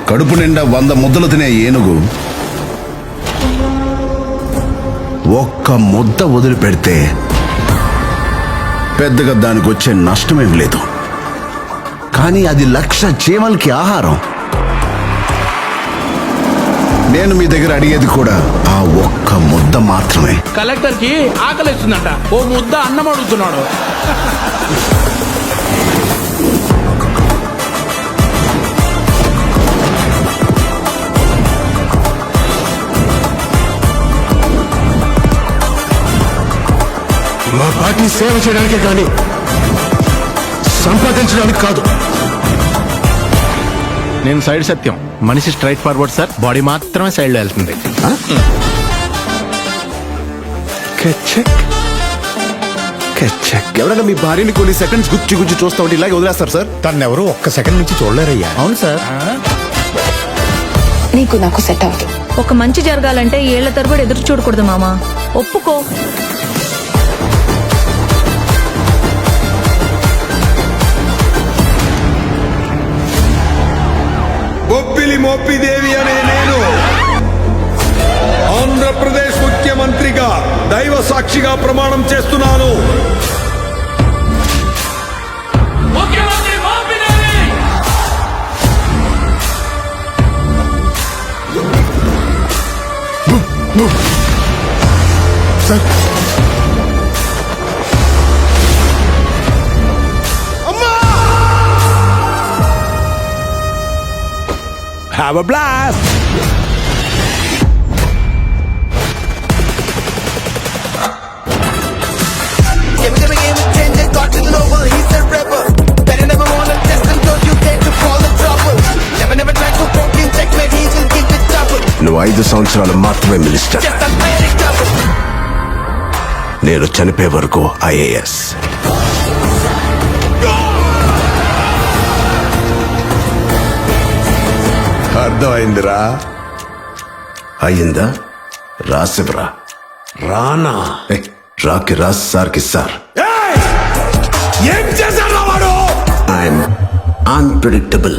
కడుపు నిండా 100 ముద్దలు తినే ఏనుగు ఒక్క ముద్ద వదిలిపెడితే పెద్దగా దానికి వచ్చే నష్టమేం లేదు. కానీ అది 1,00,000 చీమలకి ఆహారం. నేను మీ దగ్గర అడిగేది కూడా ఆ ఒక్క ముద్ద మాత్రమే. కలెక్టర్ కి ఆకలిస్తుందంట, ఓ ముద్ద అన్నం అడుగుతున్నాడు. మా పార్టీని సేవ చేయడానికే కానీ సంపాదించడానికి కాదు. నేను సైడ్ సత్యం, మనిషి స్ట్రైట్ ఫార్వర్డ్ సార్, బాడీ మాత్రమే సైడ్ లో వెళ్తుంది. ఎవరైనా మీ భార్యని కొన్ని సెకండ్స్ గుచ్చి చూస్తా ఉంటే ఇలాగే వదిలేస్తారు సార్? తనెవరూ ఒక్క సెకండ్ నుంచి చూడలేరయ్యా. అవును సార్. నీకు నాకు సెట్ అవ్వదు. ఒక మంచి జరగాలంటే ఏళ్ల తరబడి ఎదురు చూడకూడదు మామా, ఒప్పుకో. బొప్పిలి మోపిదేవి అనే నేను ఆంధ్రప్రదేశ్ ముఖ్యమంత్రిగా దైవ సాక్షిగా ప్రమాణం చేస్తున్నాను. Sir Have a blast! నువ్వు 5 సంవత్సరాలు మాత్రమే మినిస్టర్. నేను చనిపోయే వరకు IAS. అర్థమైందిరా? అయ్యిందా? రాసివరా రానా? రాకి రాస్ సార్కి సార్. ఏం చేశాడు వాడు? I'm unpredictable.